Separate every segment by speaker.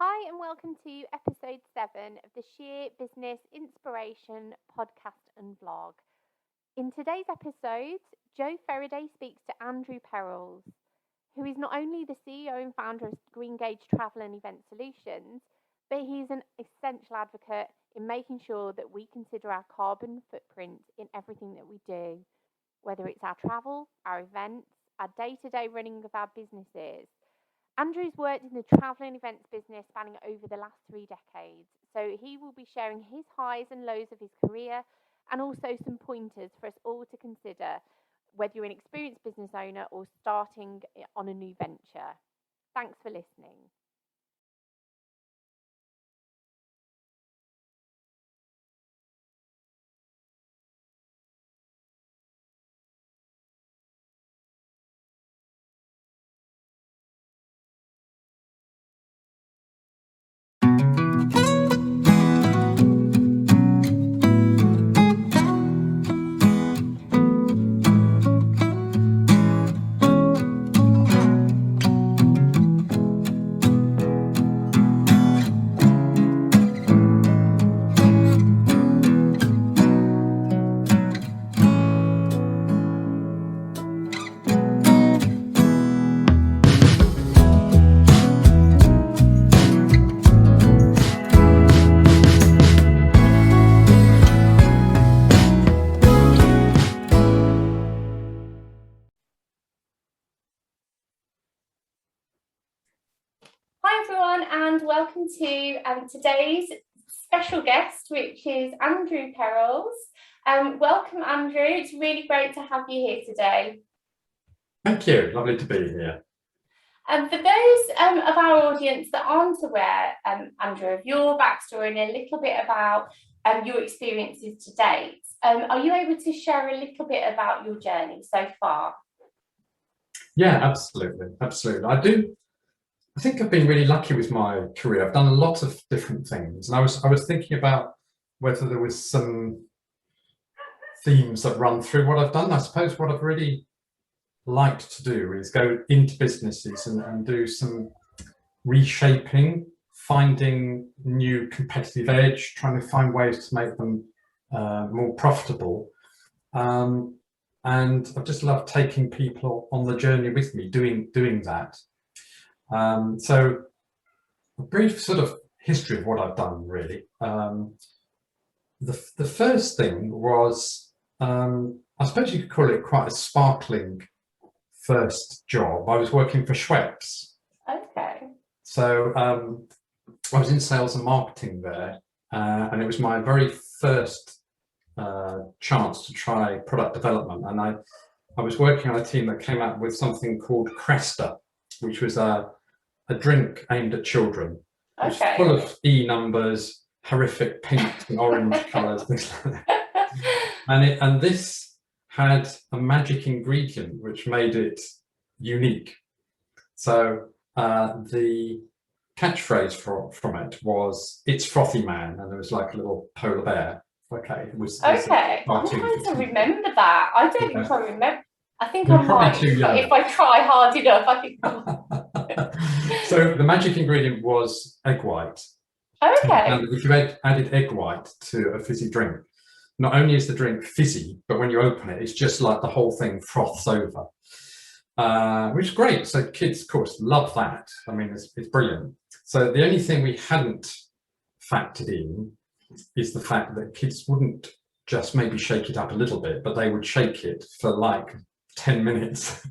Speaker 1: Hi, and welcome to episode 7 of the Sheer Business Inspiration podcast and vlog. In today's episode, Joe Faraday speaks to Andrew Perolls, who is not only the CEO and founder of Greengage Travel and Event Solutions, but he's an essential advocate in making sure that we consider our carbon footprint in everything that we do, whether it's our travel, our events, our day-to-day running of our businesses. Andrew's worked in the travel and events business spanning over the last 3 decades, so he will be sharing his highs and lows of his career and also some pointers for us all to consider, whether you're an experienced business owner or starting on a new venture. Thanks for listening. Hi everyone, and welcome to today's special guest, which is Andrew Perolls. Welcome, Andrew. It's really great to have you here today.
Speaker 2: Thank you. Lovely to be here.
Speaker 1: For those of our audience that aren't aware, Andrew, of your backstory and a little bit about your experiences to date, are you able to share a little bit about your journey so far?
Speaker 2: Yeah, absolutely. I think I've been really lucky with my career. I've done a lot of different things, and I was thinking about whether there was some themes that run through what I've done. I suppose what I've really liked to do is go into businesses and do some reshaping, finding new competitive edge, trying to find ways to make them more profitable. And I've just loved taking people on the journey with me, doing that. So a brief sort of history of what I've done, really. The first thing was, I suppose you could call it quite a sparkling first job. I was working for Schweppes.
Speaker 1: Okay.
Speaker 2: So I was in sales and marketing there, and it was my very first chance to try product development. And I was working on a team that came up with something called Cresta, which was a drink aimed at children. It was full of E numbers, horrific pink and orange colours, things like that. And this had a magic ingredient which made it unique. So the catchphrase from it was "It's frothy, man," and there was like a little polar bear. Okay, it was
Speaker 1: okay. I'm trying to remember that. I don't think I remember. I think I might. If I try hard enough, I think.
Speaker 2: So the magic ingredient was egg white.
Speaker 1: Okay.
Speaker 2: And if you added egg white to a fizzy drink, not only is the drink fizzy, but when you open it, it's just like the whole thing froths over, which is great. So kids, of course, love that. I mean, it's brilliant. So the only thing we hadn't factored in is the fact that kids wouldn't just maybe shake it up a little bit, but they would shake it for like 10 minutes.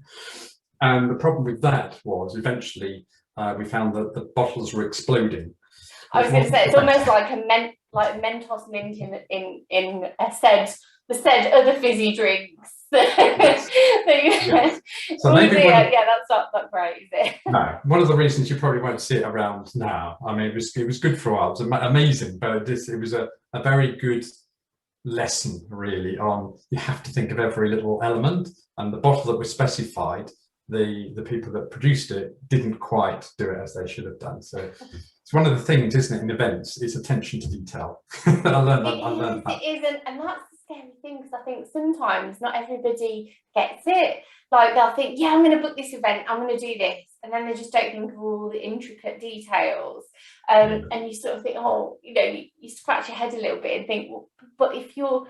Speaker 2: And the problem with that was eventually we found that the bottles were exploding.
Speaker 1: I was going to say, it's almost like a Mentos mint in the said other fizzy drinks.
Speaker 2: Yes. So maybe
Speaker 1: that's not great, is it?
Speaker 2: No, one of the reasons you probably won't see it around now. I mean, it was good for a while. It was amazing, but it was a very good lesson, really, on you have to think of every little element. And the bottle that was specified, the people that produced it didn't quite do it as they should have done. So it's one of the things, isn't it, in events, is attention to detail. I learned that.
Speaker 1: It is, and that's the scary thing, because I think sometimes not everybody gets it. Like they'll think, yeah, I'm going to book this event, I'm going to do this, and then they just don't think of all the intricate details. And you sort of think, oh, you know, you scratch your head a little bit and think, well, but if you're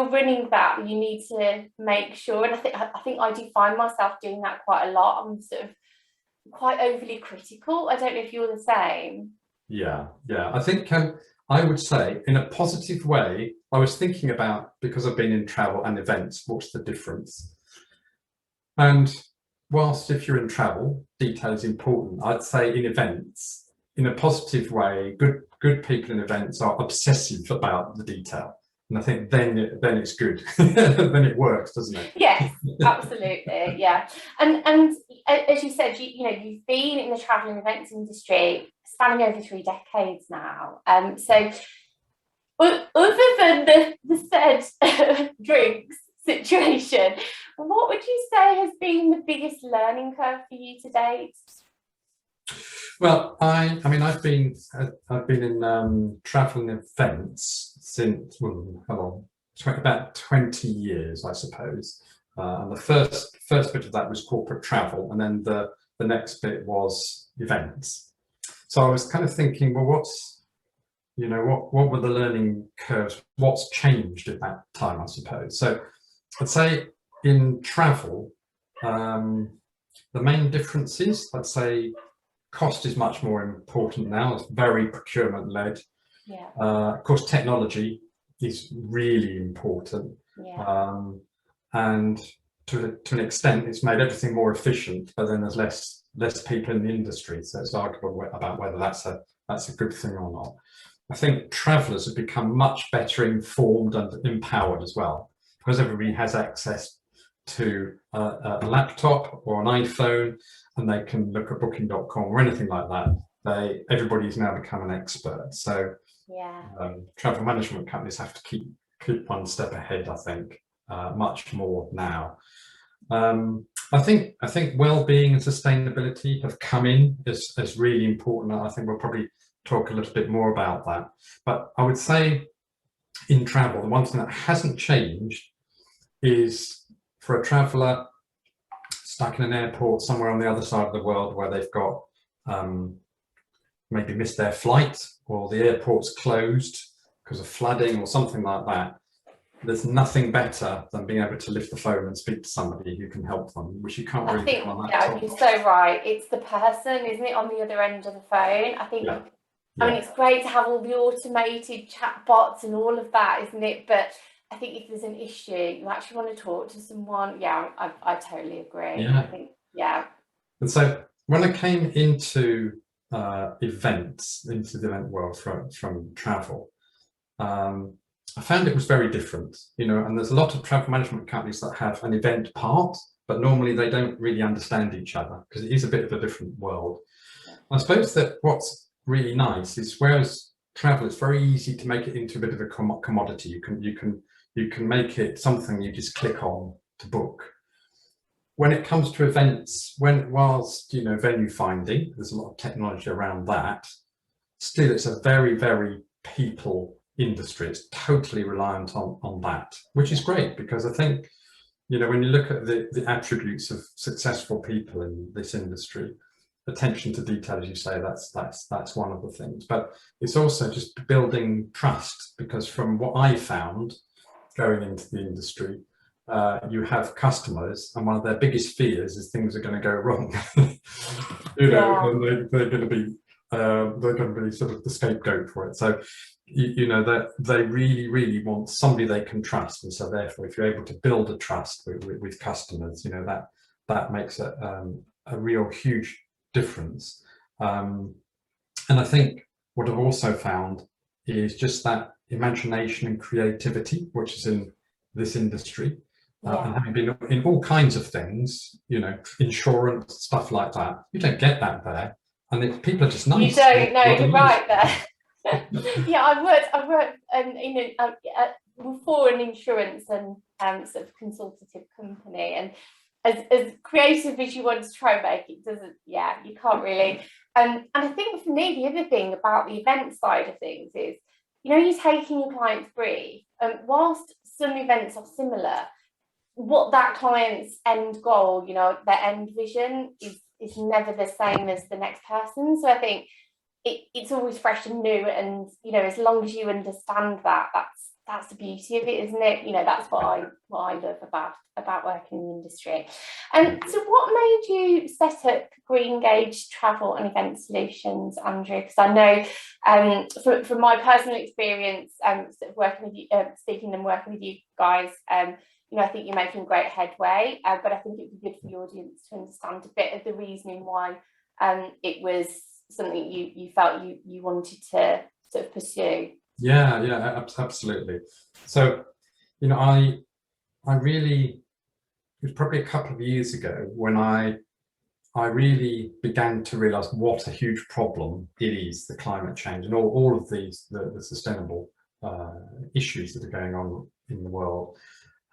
Speaker 1: running that, you need to make sure. And I think I do find myself doing that quite a lot. I'm sort of quite overly critical. I don't know if you're the same.
Speaker 2: Yeah. I think I would say, in a positive way, I was thinking about, because I've been in travel and events, what's the difference? And whilst if you're in travel, detail is important, I'd say in events, in a positive way, good people in events are obsessive about the detail. And I think then it's good. Then it works, doesn't it?
Speaker 1: Yes, absolutely. Yeah. And as you said, you know, you've been in the travel and events industry spanning over 3 decades now. So other than the said drinks situation, what would you say has been the biggest learning curve for you to date?
Speaker 2: Well, I mean, I've been in travel and events since, well, how long? About 20 years, I suppose. And the first bit of that was corporate travel, and then the next bit was events. So I was kind of thinking, well, what were the learning curves? What's changed at that time, I suppose? So I'd say in travel, the main differences, I'd say cost is much more important now. It's very procurement led.
Speaker 1: Yeah.
Speaker 2: Of course, technology is really important.
Speaker 1: Yeah.
Speaker 2: And to an extent, it's made everything more efficient, but then there's less people in the industry. So it's arguable about whether that's a good thing or not. I think travellers have become much better informed and empowered as well, because everybody has access to a laptop or an iPhone, and they can look at booking.com or anything like that. Everybody's now become an expert. So
Speaker 1: yeah,
Speaker 2: travel management companies have to keep one step ahead, I think, much more now. I think well-being and sustainability have come in as really important. I think we'll probably talk a little bit more about that. But I would say in travel, the one thing that hasn't changed is for a traveller stuck in an airport somewhere on the other side of the world where they've got maybe missed their flight, or the airport's closed because of flooding or something like that. There's nothing better than being able to lift the phone and speak to somebody who can help them, which you can't really do on a laptop.
Speaker 1: You're so right. It's the person, isn't it, on the other end of the phone? I think, I mean, it's great to have all the automated chat bots and all of that, isn't it? But I think if there's an issue, you actually want to talk to someone. Yeah, I totally agree.
Speaker 2: Yeah.
Speaker 1: I think, yeah.
Speaker 2: And so when I came into events, into the event world from travel, I found it was very different, and there's a lot of travel management companies that have an event part, but normally they don't really understand each other because it is a bit of a different world. I suppose that what's really nice is, whereas travel, it's very easy to make it into a bit of a commodity. You can make it something you just click on to book. When it comes to events, whilst venue finding, there's a lot of technology around that, still it's a very, very people industry. It's totally reliant on that, which is great, because I think when you look at the attributes of successful people in this industry, attention to detail, as you say, that's one of the things. But it's also just building trust, because from what I found going into the industry, you have customers, and one of their biggest fears is things are going to go wrong. And they're going to be sort of the scapegoat for it. So that they really, really want somebody they can trust, and so therefore, if you're able to build a trust with customers, that makes a real huge difference. And I think what I've also found is just that imagination and creativity, which is in this industry. And having been in all kinds of things, insurance, stuff like that, you don't get that there. And people are just nice.
Speaker 1: You don't know, you're right there. Yeah, I've worked for an insurance and sort of consultative company, and as creative as you want to try and make it, doesn't. Yeah, you can't really. And I think for me, the other thing about the event side of things is, you're taking your client's brief, and whilst some events are similar, what that client's end goal, their end vision is is never the same as the next person. So I think it's always fresh and new, and as long as you understand that, that's the beauty of it, isn't it? That's what I love about working in the industry. And so what made you set up Greengage Travel and Event Solutions, Andrew? Because I know from my personal experience, sort of working with you, speaking and working with you guys, I think you're making great headway, but I think it would be good for the audience to understand a bit of the reasoning why it was something you felt you wanted to sort of pursue.
Speaker 2: Yeah, absolutely. So, I really, it was probably a couple of years ago when I really began to realize what a huge problem it is, the climate change and all of these, the sustainable issues that are going on in the world.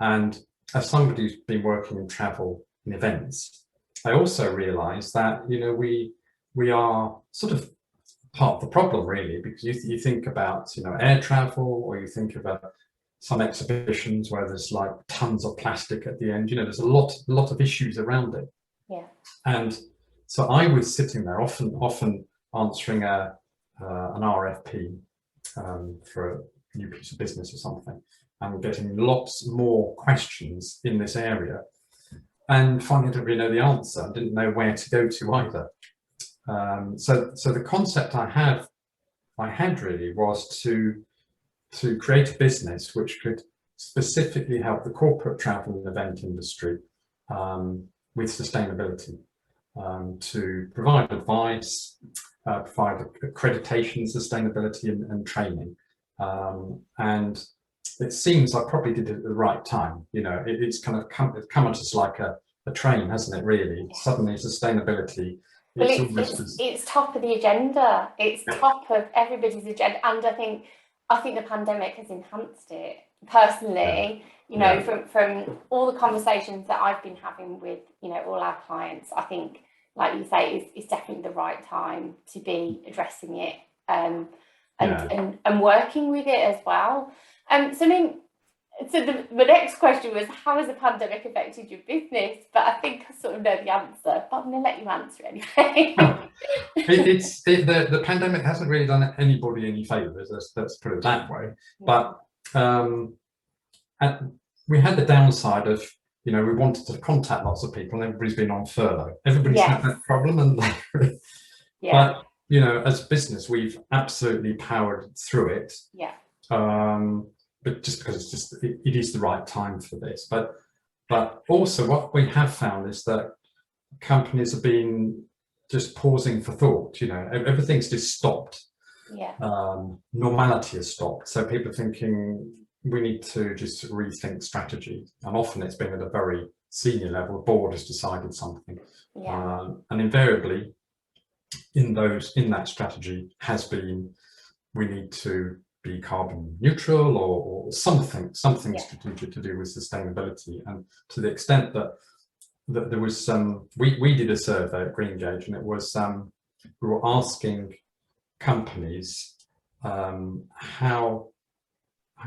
Speaker 2: And as somebody who's been working in travel and events, I also realized that, we are sort of part of the problem, really, because you think about air travel, or you think about some exhibitions where there's like tons of plastic at the end. There's a lot of issues around it.
Speaker 1: Yeah.
Speaker 2: And so I was sitting there often answering an RFP for a new piece of business or something, and getting lots more questions in this area, and finding I didn't really know the answer. I didn't know where to go to either. So the concept I had really was to create a business which could specifically help the corporate travel and event industry with sustainability, to provide advice, provide accreditation, sustainability, and training. And it seems I probably did it at the right time. It's kind of come at us like a train, hasn't it? Really, suddenly sustainability.
Speaker 1: Well, it's top of the agenda. It's top of everybody's agenda, and I think the pandemic has enhanced it personally. From all the conversations that I've been having with all our clients, I think, like you say, it's definitely the right time to be addressing it and working with it as well. So the next question was, how has the pandemic affected your business? But I think I sort of know the answer, but I'm going to let you answer anyway.
Speaker 2: The pandemic hasn't really done anybody any favours, let's put it that way. But we had the downside of, we wanted to contact lots of people, and everybody's been on furlough. Everybody's had that problem, and but as a business, we've absolutely powered through it. But just because it is the right time for this. But also what we have found is that companies have been just pausing for thought. Everything's just stopped. Normality has stopped. So people are thinking we need to just rethink strategy. And often it's been at a very senior level. The board has decided something. And invariably in that strategy has been, we need to be carbon neutral or something strategic to do with sustainability. And to the extent that there was we did a survey at Greengage, and it was we were asking companies how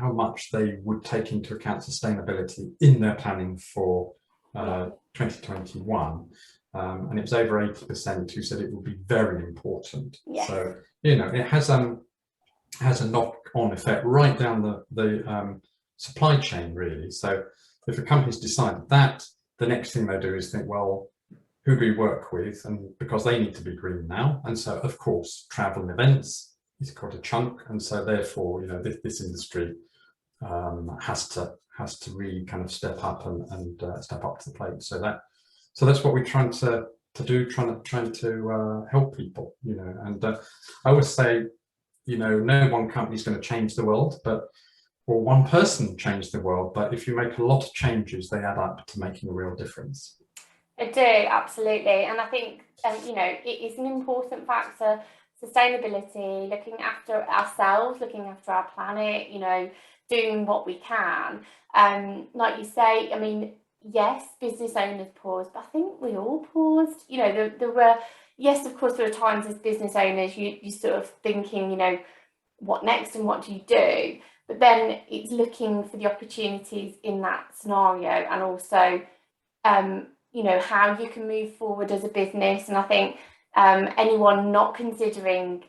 Speaker 2: much they would take into account sustainability in their planning for 2021, and it was over 80% who said it would be very important. So it has a knock-on effect right down the supply chain, really. So if a company's decided that, the next thing they do is think, well, who do we work with? And because they need to be green now, and so of course travel and events is quite a chunk, and so therefore this industry has to really kind of step up and step up to the plate. So that's what we're trying to do, trying to help people, and I always say, no one company is going to change the world, or one person change the world, but if you make a lot of changes, they add up to making a real difference.
Speaker 1: I do, absolutely. And I think, it is an important factor, sustainability, looking after ourselves, looking after our planet, doing what we can. Like you say, yes, business owners paused, but I think we all paused. There were, yes, of course, there are times as business owners, you sort of thinking, what next and what do you do? But then it's looking for the opportunities in that scenario, and also how you can move forward as a business. And I think anyone not considering,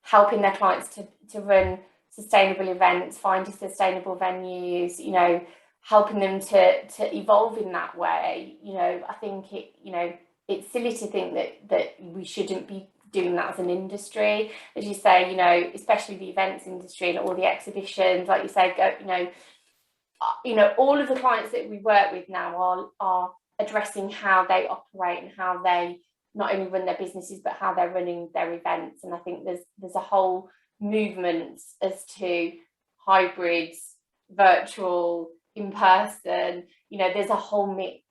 Speaker 1: helping their clients to run sustainable events, finding sustainable venues, helping them to evolve in that way, I think it's silly to think that we shouldn't be doing that as an industry. As you say, especially the events industry and all the exhibitions, like you say, all of the clients that we work with now are addressing how they operate and how they not only run their businesses but how they're running their events. And I think there's a whole movement as to hybrids, virtual, in person. There's a whole mix.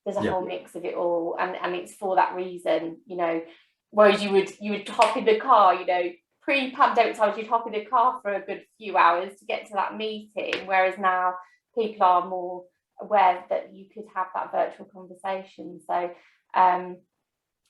Speaker 1: There's a whole mix of it all, and it's for that reason. Whereas you would hop in the car, pre-pandemic times, you'd hop in the car for a good few hours to get to that meeting, whereas now people are more aware that you could have that virtual conversation. So there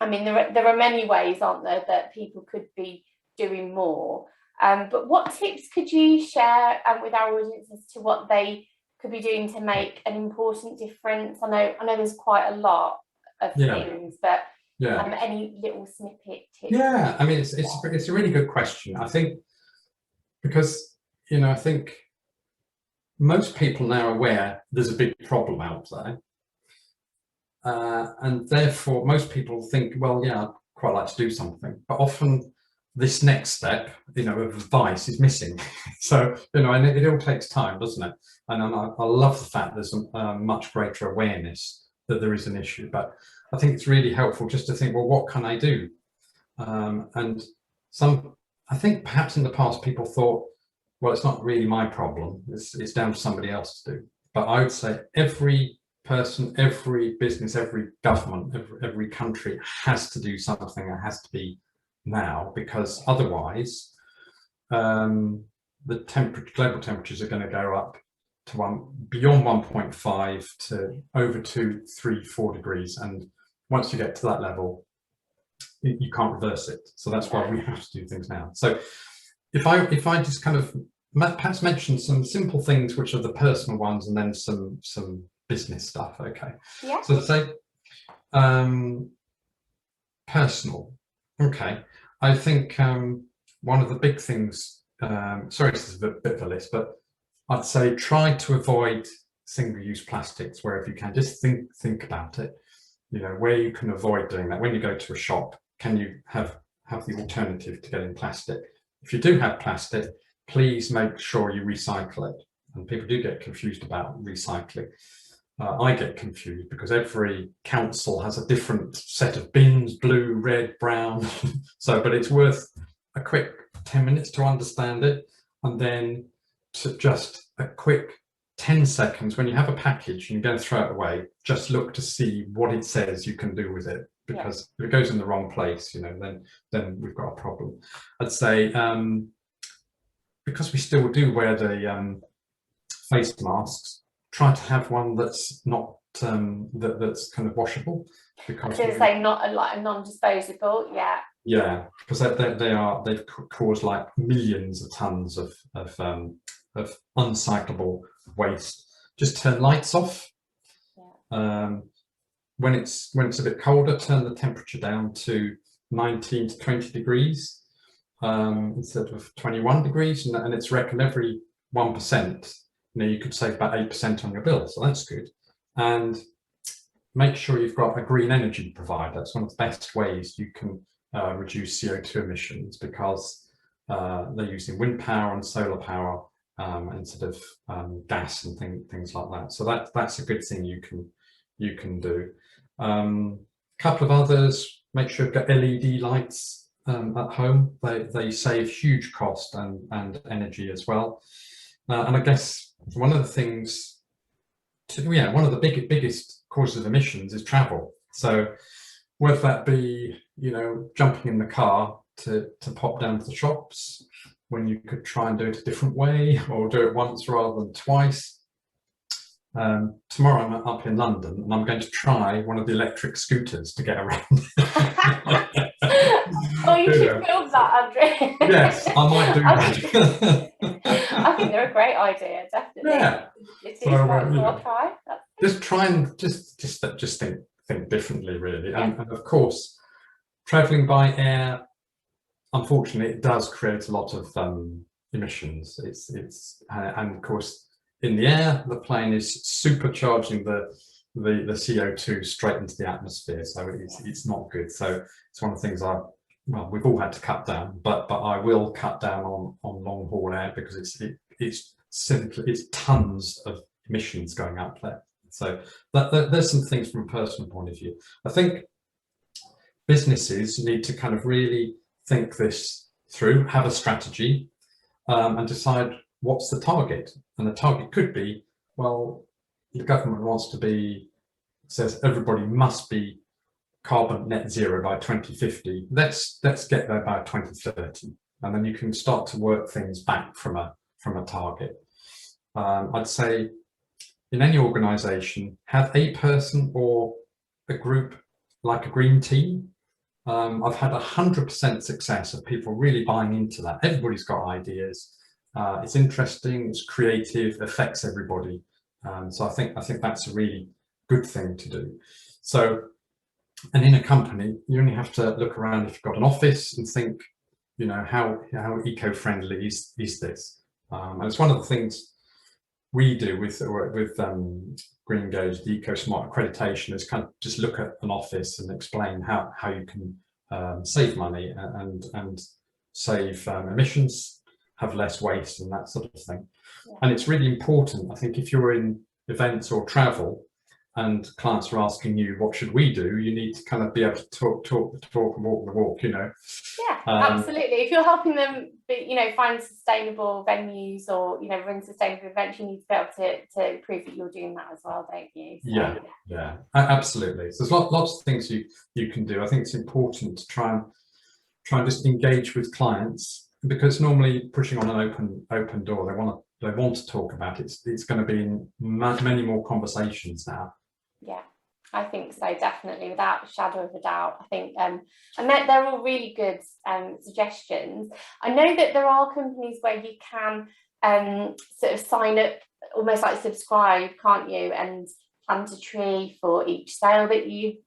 Speaker 1: are many ways, aren't there, that people could be doing more, but what tips could you share with our audience as to what they could be doing to make an important difference? I know there's quite a lot of things, but any little snippet tips?
Speaker 2: Yeah, it's a really good question. I think because I think most people now are aware there's a big problem out there, and therefore most people think, well, yeah, I'd quite like to do something, but often this next step, of advice is missing. So and it all takes time, doesn't it? And I love the fact there's a much greater awareness that there is an issue, but I think it's really helpful just to think, well, what can I do? And I think perhaps in the past people thought, well, it's not really my problem. It's down to somebody else to do. But I would say every person, every business, every government, every country has to do something. It has to be now, because otherwise the global temperatures are going to go up to beyond 1.5 to over 2, 3, 4 degrees, and once you get to that level, you can't reverse it. So that's why we have to do things now. So if I just kind of perhaps mention some simple things, which are the personal ones, and then some business stuff. Okay.
Speaker 1: Yeah.
Speaker 2: So say personal. Okay. I think one of the big things. Sorry, this is a bit of a list, but I'd say try to avoid single-use plastics wherever you can. Just think about it. Where you can avoid doing that. When you go to a shop, can you have the alternative to getting plastic? If you do have plastic, please make sure you recycle it. And people do get confused about recycling. I get confused because every council has a different set of bins, blue, red, brown. But it's worth a quick 10 minutes to understand it, and then to just a quick 10 seconds when you have a package and you're going to throw it away, just look to see what it says you can do with it, because if it goes in the wrong place, then we've got a problem. I'd say because we still do wear the face masks, try to have one that's not that's kind of washable, because
Speaker 1: I was going to say not a non-disposable.
Speaker 2: Yeah, because they've caused like millions of tons of uncyclable waste. Just turn lights off. When it's a bit colder, turn the temperature down to 19 to 20 degrees instead of 21 degrees, and it's reckoned every 1%, you could save about 8% on your bill, so that's good. And make sure you've got a green energy provider. It's one of the best ways you can reduce CO2 emissions, because they're using wind power and solar power instead of gas and things like that. So that's a good thing you can do. Couple of others: make sure you've got LED lights at home. They save huge cost and energy as well. And I guess one of the things, one of the biggest causes of emissions is travel. So whether that be, jumping in the car to pop down to the shops when you could try and do it a different way, or do it once rather than twice. Tomorrow I'm up in London and I'm going to try one of the electric scooters to get around.
Speaker 1: Oh, you should film that, Andrew.
Speaker 2: Yes, I might do that.
Speaker 1: I think they're a great idea, definitely.
Speaker 2: Yeah.
Speaker 1: It is. I'll try.
Speaker 2: just try and just think differently, really. And of course, traveling by air, unfortunately, it does create a lot of emissions. And of course, in the air, the plane is supercharging the CO2 straight into the atmosphere, so it's not good. So it's one of the things we've all had to cut down, but I will cut down on long haul air, because it's tons of emissions going up there. So there's some things from a personal point of view. I think businesses need to kind of really think this through, have a strategy, and decide what's the target. And the target could be, well, the government says everybody must be carbon net zero by 2050. Let's get there by 2030, and then you can start to work things back from a target. I'd say in any organisation, have a person or a group like a green team. I've had 100% success of people really buying into that. Everybody's got ideas. It's interesting, it's creative, affects everybody. So I think that's a really good thing to do. So, and in a company, you only have to look around if you've got an office and think, how eco-friendly is this? And it's one of the things we do with Greengage, the EcoSmart accreditation, is kind of just look at an office and explain how you can save money and save emissions, have less waste and that sort of thing. Yeah. And it's really important, I think, if you're in events or travel and clients are asking you, what should we do? You need to kind of be able to talk and walk the walk,
Speaker 1: Yeah, absolutely. If you're helping them, find sustainable venues or, run sustainable events, you need to be able to prove that you're doing that as well, don't you? So,
Speaker 2: yeah, absolutely. So there's lots of things you can do. I think it's important to try and just engage with clients, because normally pushing on an open door, they want to talk about it. It's going to be in many more conversations now.
Speaker 1: Yeah, I think so, definitely, without a shadow of a doubt. I think, and they're all really good suggestions. I know that there are companies where you can sort of sign up, almost like subscribe, can't you, and plant a tree for each sale that you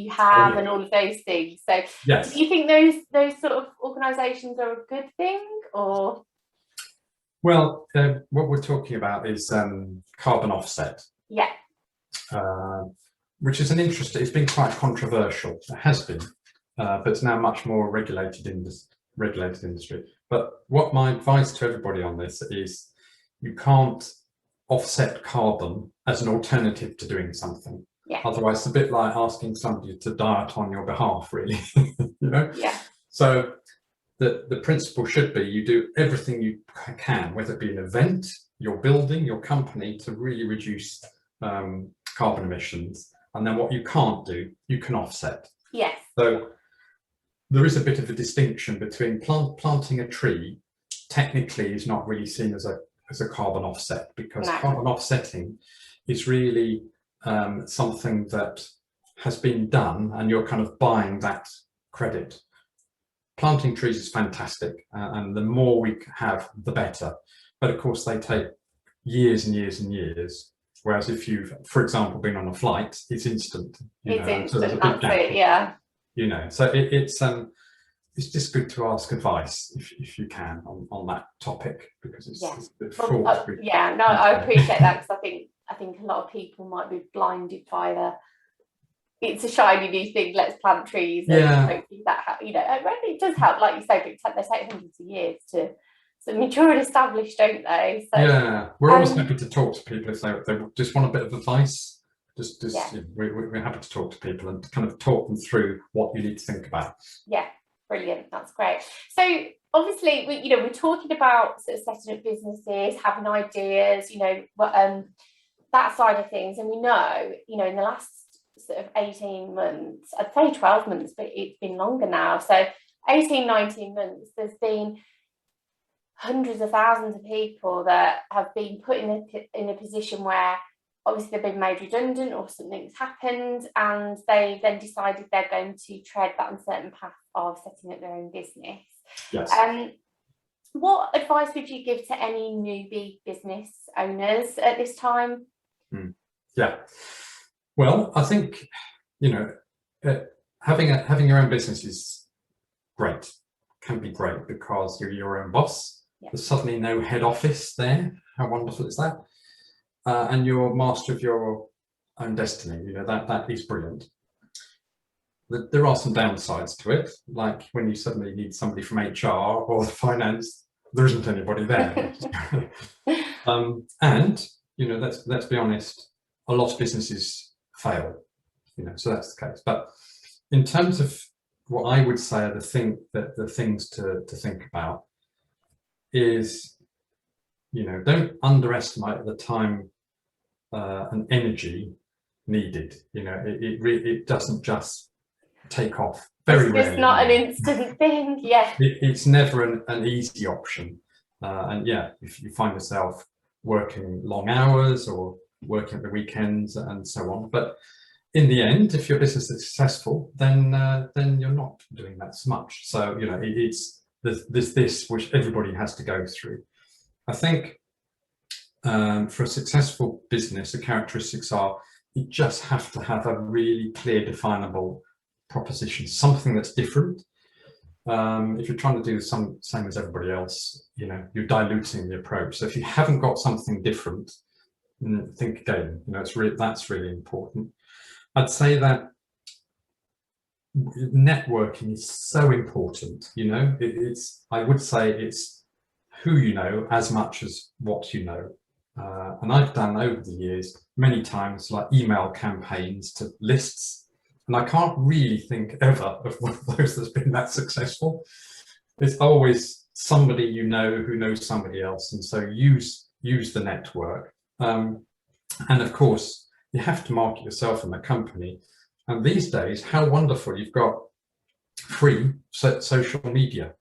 Speaker 1: have, and all of those things. So, yes. Do you think those sort of organisations are a good thing, or?
Speaker 2: Well, what we're talking about is carbon offset.
Speaker 1: Yeah.
Speaker 2: Which is it's been quite controversial. It has been, but it's now much more regulated industry. But what my advice to everybody on this is, you can't offset carbon as an alternative to doing something.
Speaker 1: Yeah.
Speaker 2: Otherwise, it's a bit like asking somebody to diet on your behalf, really.
Speaker 1: Yeah.
Speaker 2: So the principle should be, you do everything you can, whether it be an event, your building, your company, to really reduce carbon emissions, and then what you can't do, you can offset.
Speaker 1: Yes.
Speaker 2: So there is a bit of a distinction between planting a tree. Technically, is not really seen as a carbon offset, because carbon offsetting is really something that has been done, and you're kind of buying that credit. Planting trees is fantastic, and the more we have, the better. But of course, they take years and years and years. Whereas if you've, for example, been on a flight, it's instant.
Speaker 1: Instant,
Speaker 2: so
Speaker 1: that's it, yeah.
Speaker 2: So it's just good to ask advice if you can on that topic, because it's a bit fraught.
Speaker 1: I appreciate that, because I think a lot of people might be blinded by it's a shiny new thing, let's plant trees, and hopefully that it does help, like you say, but they take hundreds of years to mature and establish, don't they? So,
Speaker 2: yeah, we're always happy to talk to people if they just want a bit of advice. We're happy to talk to people and kind of talk them through what you need to think about.
Speaker 1: Yeah, brilliant, that's great. So obviously, we're talking about sort of setting up businesses, having ideas, that side of things, and we know, in the last sort of 18 months, I'd say 12 months, but it's been longer now. So 18, 19 months, there's been hundreds of thousands of people that have been put in a position where obviously they've been made redundant, or something's happened, and they then decided they're going to tread that uncertain path of setting up their own business.
Speaker 2: Yes.
Speaker 1: What advice would you give to any newbie business owners at this time?
Speaker 2: Yeah. Well, I think, you know, having your own business is great, can be great because you're your own boss.
Speaker 1: Yeah.
Speaker 2: There's suddenly no head office there. How wonderful is that? And you're master of your own destiny. You know, that is brilliant. There are some downsides to it, like when you suddenly need somebody from HR or finance, there isn't anybody there. And you know, let's be honest, a lot of businesses fail. You know, so that's the case. But in terms of what I would say are the things to think about is, you know, don't underestimate the time and energy needed. You know, it doesn't just take off. Very rarely.
Speaker 1: It's not an instant thing. Yeah.
Speaker 2: It's never an easy option. And yeah, if you find yourself working long hours or working at the weekends and so on, but in the end, if your business is successful, then you're not doing that so much. So, you know, there's this which everybody has to go through. I think for a successful business, the characteristics are you just have to have a really clear, definable proposition, something that's different. If you're trying to do the same as everybody else, you know, you're diluting the approach. So if you haven't got something different, think again. You know, that's really important. I'd say that networking is so important. You know, I would say it's who you know as much as what you know. And I've done over the years many times like email campaigns to lists, and I can't really think ever of one of those that's been that successful. It's always somebody you know who knows somebody else, and so use the network. And of course, you have to market yourself in the company. And these days, how wonderful, you've got free social media,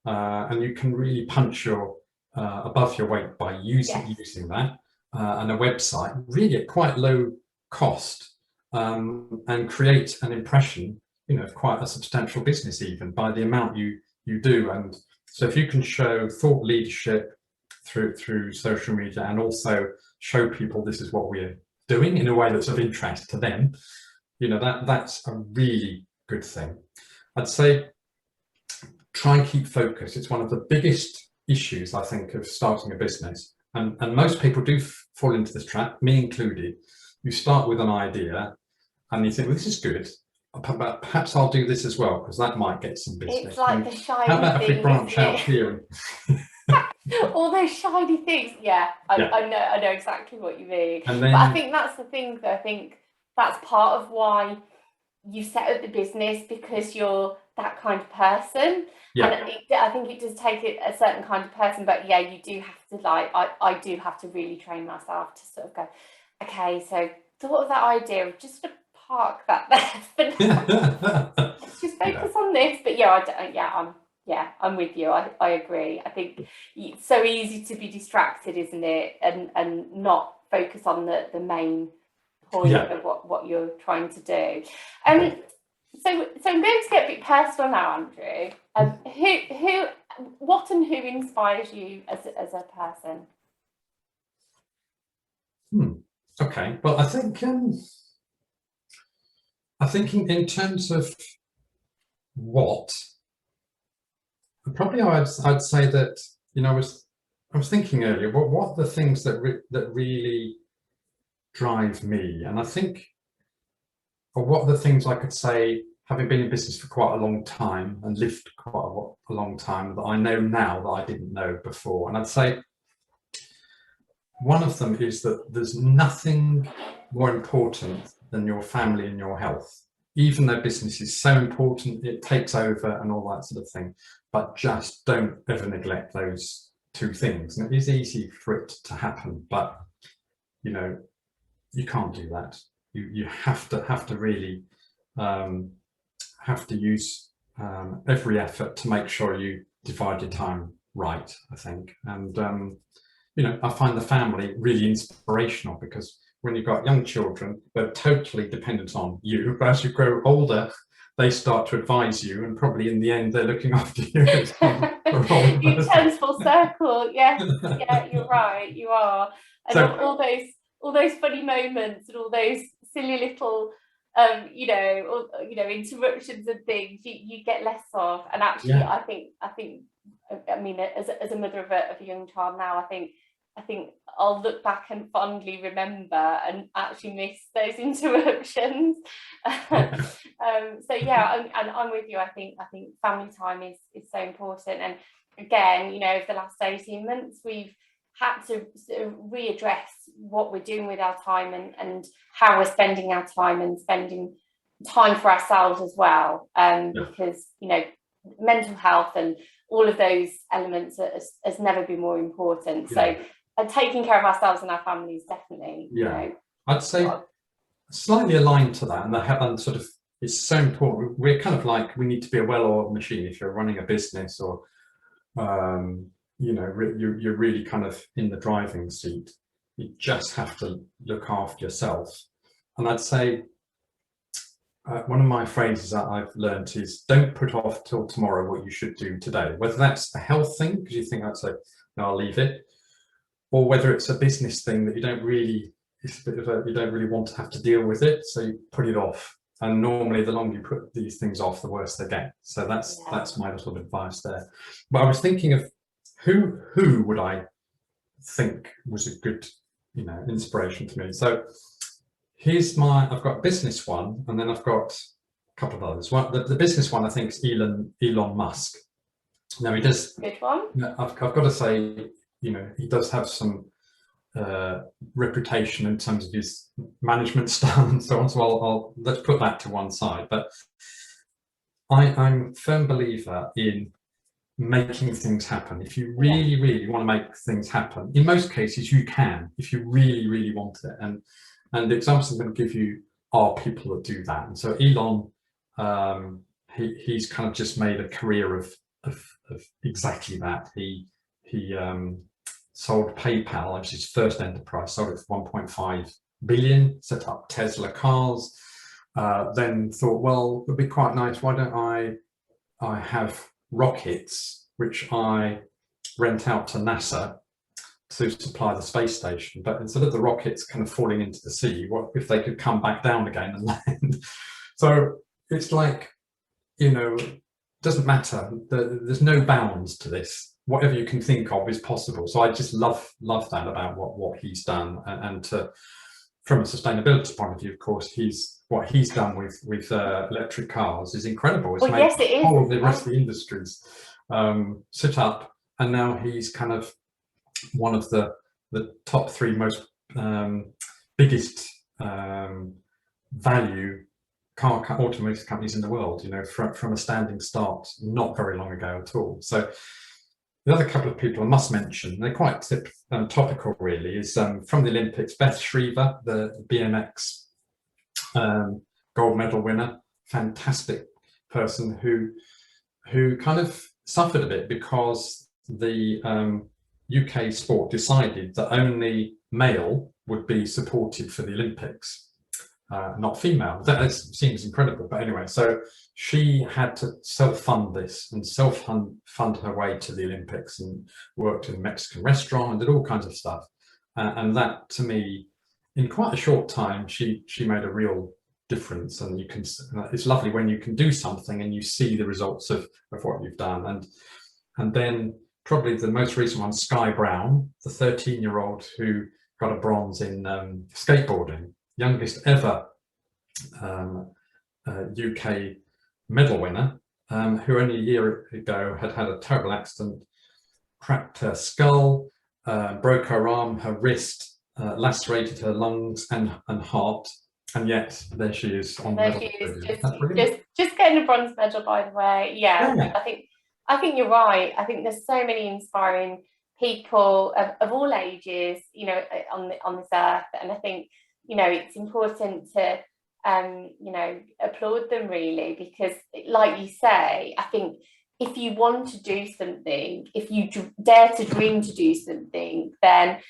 Speaker 2: and you can really punch your above your weight by using that, and a website really at quite low cost, and create an impression, you know, of quite a substantial business even by the amount you do. And so if you can show thought leadership through social media and also show people this is what we're doing in a way that's of interest to them, you know, that's a really good thing. I'd say try and keep focus. It's one of the biggest issues, I think, of starting a business. And most people do fall into this trap, me included. You start with an idea and you think, well, this is good, but perhaps I'll do this as well, because that might get some business.
Speaker 1: It's like the shiny
Speaker 2: how about
Speaker 1: thing,
Speaker 2: if we branch out here?
Speaker 1: All those shiny things. Yeah, I know exactly what you mean.
Speaker 2: And then,
Speaker 1: but I think that's the thing, though. I think that's part of why you set up the business, because you're that kind of person.
Speaker 2: Yeah.
Speaker 1: And I think it does take a certain kind of person, but yeah, you do have to, like, I do have to really train myself to sort of go, okay, so thought of that idea of just to park that there for now. Let's just focus on this. But yeah, I'm with you. I agree. I think it's so easy to be distracted, isn't it? And not focus on the main point of what you're trying to do. So I'm going to get a bit personal now, Andrew. What and who inspires you as a person?
Speaker 2: Okay. Well, I think in terms of what, probably I'd say that, you know, I was thinking earlier, what are the things that really drive me? And I think, or what are the things I could say, having been in business for quite a long time and lived quite a long time, that I know now that I didn't know before. And I'd say one of them is that there's nothing more important than your family and your health. Even though business is so important, it takes over and all that sort of thing, but just don't ever neglect those two things. And it is easy for it to happen, but you know, you can't do that. You have to really have to use every effort to make sure you divide your time right, I think. And you know, I find the family really inspirational, because when you've got young children, they're totally dependent on you. But as you grow older, they start to advise you, and probably in the end, they're looking after you.
Speaker 1: You turn full circle. Yes, yeah, you're right. You are. And so, all those funny moments and all those silly little interruptions and things you get less of. And actually,
Speaker 2: Yeah.
Speaker 1: I mean, as a mother of a young child now, I think I'll look back and fondly remember and actually miss those interruptions. So yeah, I'm with you. I think family time is so important. And again, over the last 18 months, we've had to sort of readdress what we're doing with our time and how we're spending our time, and spending time for ourselves as well. Because mental health and all of those elements has never been more important. So taking care of ourselves and our families, definitely.
Speaker 2: I'd say slightly aligned to that, and sort of, it's so important. We're kind of like, we need to be a well-oiled machine. If you're running a business, or you're really kind of in the driving seat, you just have to look after yourself. And I'd say one of my phrases that I've learned is, don't put off till tomorrow what you should do today. Whether that's a health thing, because you think, I'd say, no, I'll leave it, or whether it's a business thing that you don't really want to have to deal with it, so you put it off. And normally, the longer you put these things off, the worse they get. So that's my little advice there. But I was thinking of who would I think was a good inspiration to me. So I've got a business one, and then I've got a couple of others. The business one, I think, is Elon Musk. Now, he does.
Speaker 1: Good one.
Speaker 2: I've got to say, he does have some reputation in terms of his management style and so on. So let's put that to one side. But I'm a firm believer in making things happen. If you really, really want to make things happen, in most cases you can, if you really, really want it. And the examples I'm going to give you are people that do that. And so Elon, he's kind of just made a career of exactly that. He sold PayPal, which is his first enterprise, sold it for 1.5 billion, set up Tesla cars, then thought, well, it'd be quite nice, why don't I have rockets which I rent out to NASA to supply the space station, but instead of the rockets kind of falling into the sea, what if they could come back down again and land? So it's like, doesn't matter, there's no bounds to this. Whatever you can think of is possible. So I just love that about what he's done, and from a sustainability point of view, of course, what he's done with electric cars is incredible. It's made all of the rest of the industries sit up, and now he's kind of one of the top 3 most biggest value automotive companies in the world. From a standing start not very long ago at all. So the other couple of people I must mention, they're quite topical really, is from the Olympics, Beth Shriver, the BMX gold medal winner, fantastic person who kind of suffered a bit because the UK sport decided that only male would be supported for the Olympics, not female. That seems incredible, but anyway, so she had to self-fund this and self-fund her way to the Olympics, and worked in a Mexican restaurant and did all kinds of stuff. And that, to me, in quite a short time, she made a real difference. And it's lovely when you can do something and you see the results of what you've done. And then probably the most recent one, Sky Brown, the 13-year-old who got a bronze in skateboarding, youngest ever UK medal winner, who only a year ago had a terrible accident, cracked her skull, broke her arm, her wrist, lacerated her lungs and heart, and yet there she is on the medal.
Speaker 1: Just getting a bronze medal, by the way. I think you're right. I think there's so many inspiring people of all ages, on this earth, and I think it's important to applaud them, really, because like you say, I think if you want to do something, if you dare to dream to do something, then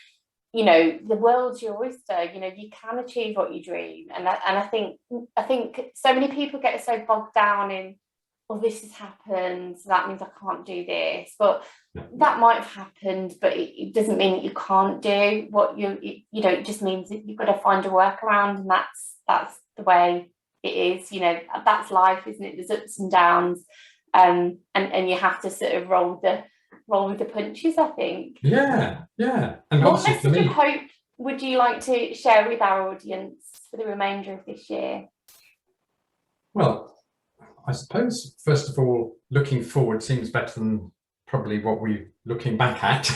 Speaker 1: the world's your oyster. You can achieve what you dream. And I think so many people get so bogged down in
Speaker 3: well, this has happened, so that means I can't do this. But that might have happened, but it doesn't mean that you can't do what you know, it just means that you've got to find a workaround, and that's the way it is. You know, that's life, isn't it? There's ups and downs, and you have to sort of roll with the punches, I think.
Speaker 2: Yeah. And
Speaker 3: what message of hope would you like to share with our audience for the remainder of this year?
Speaker 2: Well, I suppose, first of all, looking forward seems better than probably what we're looking back at.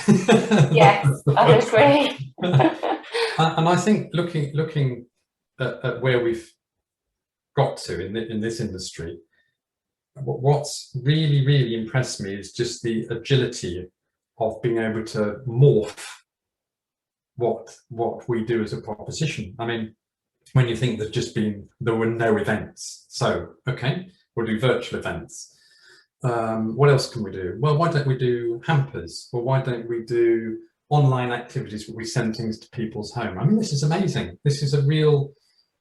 Speaker 3: Yes, I agree.
Speaker 2: And I think looking at where we've got to in this industry, what's really impressed me is just the agility of being able to morph what we do as a proposition. I mean, when you think there were no events, so okay, we'll do virtual events. What else can we do? Well, why don't we do hampers? Well, why don't we do online activities where we send things to people's home? I mean, this is amazing. This is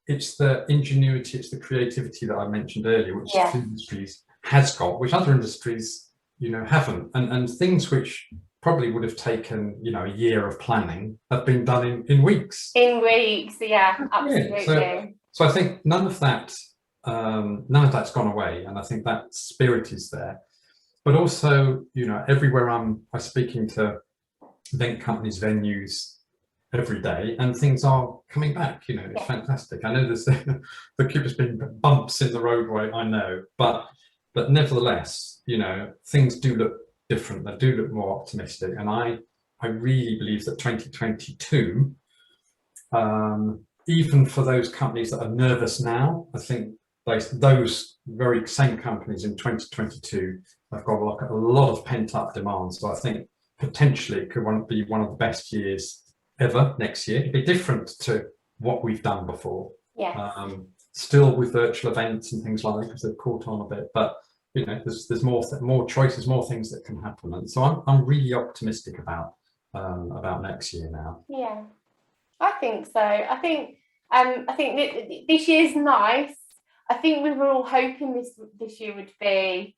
Speaker 2: it's the ingenuity, it's the creativity that I mentioned earlier, which this industries has got, which other industries, you know, haven't. And things which probably would have taken, you know, a year of planning have been done in weeks.
Speaker 3: In weeks, yeah, absolutely.
Speaker 2: Yeah, so I think none of that's gone away, and I think that spirit is there. But also, you know, everywhere I'm speaking to event companies, venues every day, and things are coming back. You know, it's fantastic. I know there keep been bumps in the roadway, I know, but nevertheless, you know, things do look different. They do look more optimistic, and I really believe that 2022, even for those companies that are nervous now, I think those very same companies in 2022 have got a lot of pent-up demand. So I think potentially it could be one of the best years ever next year. It'd be different to what we've done before. Still with virtual events and things like that, because they've caught on a bit, but you know, there's more choices, more things that can happen, and so I'm really optimistic about next year now.
Speaker 3: Yeah, I think so. I think this year's nice. I think we were all hoping this year would be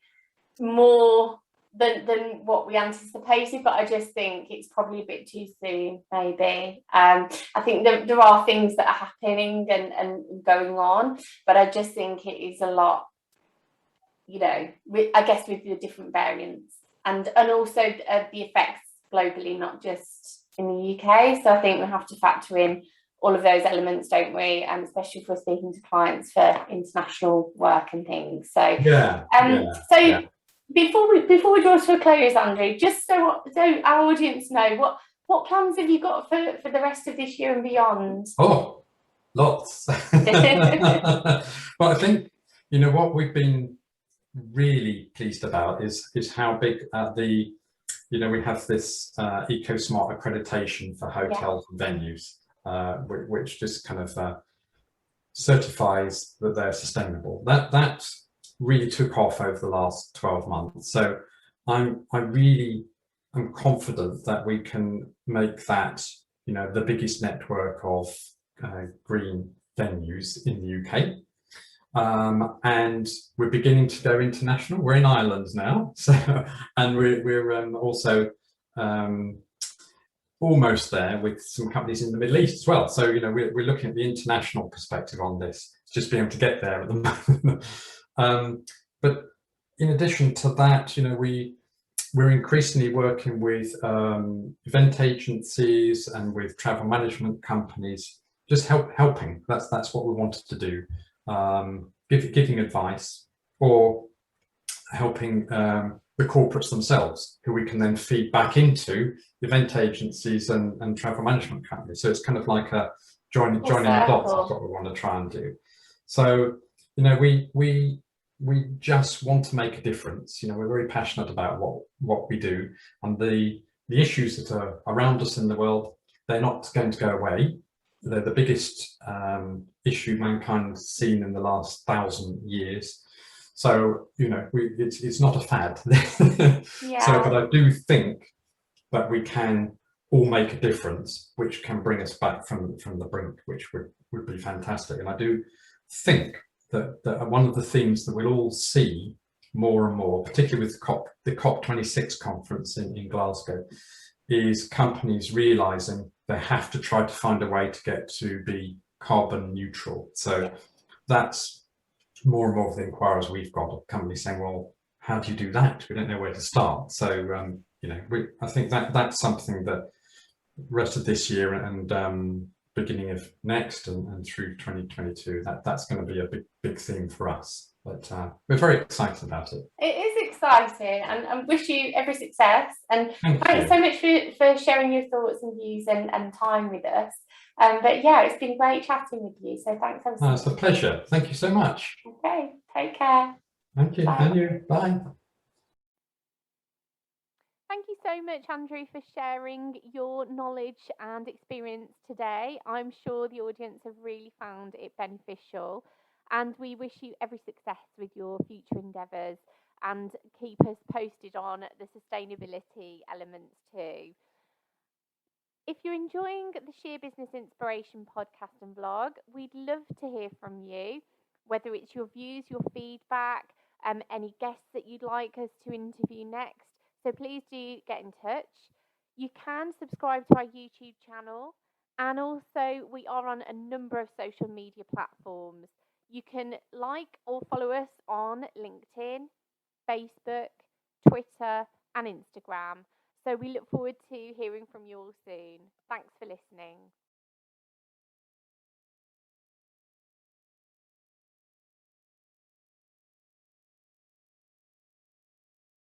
Speaker 3: more than what we anticipated, but I just think it's probably a bit too soon, maybe. I think there are things that are happening and going on, but I just think it is a lot, you know, I guess with the different variants and also the effects globally, not just in the UK. So I think we have to factor in all of those elements, don't we? And especially if we're speaking to clients for international work and things. So before we draw to a close, Andrew, just so our audience know, what plans have you got for the rest of this year and beyond?
Speaker 2: Oh, lots. Well, I think, you know, what we've been really pleased about is how big you know, we have this EcoSmart accreditation for hotels and venues, which just kind of certifies that they're sustainable. That really took off over the last 12 months. So I'm confident that we can make that, you know, the biggest network of green venues in the UK. And we're beginning to go international. We're in Ireland now, so, and we're also almost there with some companies in the Middle East as well. So, you know, we're looking at the international perspective on this. It's just being able to get there at the moment. But in addition to that, you know, we're increasingly working with event agencies and with travel management companies, just helping. That's what we wanted to do. Giving advice, or helping the corporates themselves, who we can then feed back into event agencies and travel management companies. So it's kind of like a joining the dots. That's what we want to try and do. So, you know, we just want to make a difference. You know, we're very passionate about what we do, and the issues that are around us in the world, they're not going to go away. They're the biggest issue mankind's seen in the last 1,000 years. So, you know, it's not a fad. So, but I do think that we can all make a difference, which can bring us back from the brink, which would be fantastic. And I do think that one of the themes that we'll all see more and more, particularly with the COP26 conference in Glasgow, is companies realizing they have to try to find a way to get to be carbon neutral. So that's more and more of the inquiries we've got of companies saying, well, how do you do that? We don't know where to start. So, you know, I think that's something that rest of this year and beginning of next and through 2022, that's going to be a big theme for us. But we're very excited about it.
Speaker 3: It is exciting, and wish you every success. And thanks
Speaker 2: you.
Speaker 3: so much for sharing your thoughts and views and time with us. But yeah, it's been great chatting with you. So thanks ever so much.
Speaker 2: It's a pleasure. Thank you so much.
Speaker 3: Okay, take care.
Speaker 2: Thank you.
Speaker 3: Bye.
Speaker 2: And you. Bye.
Speaker 1: Thank you so much, Andrew, for sharing your knowledge and experience today. I'm sure the audience have really found it beneficial, and we wish you every success with your future endeavours, and keep us posted on the sustainability elements too. If you're enjoying the Sheer Business Inspiration podcast and vlog, we'd love to hear from you, whether it's your views, your feedback, any guests that you'd like us to interview next. So please do get in touch. You can subscribe to our YouTube channel, and also we are on a number of social media platforms. You can like or follow us on LinkedIn, Facebook, Twitter, and Instagram. So we look forward to hearing from you all soon. Thanks for listening.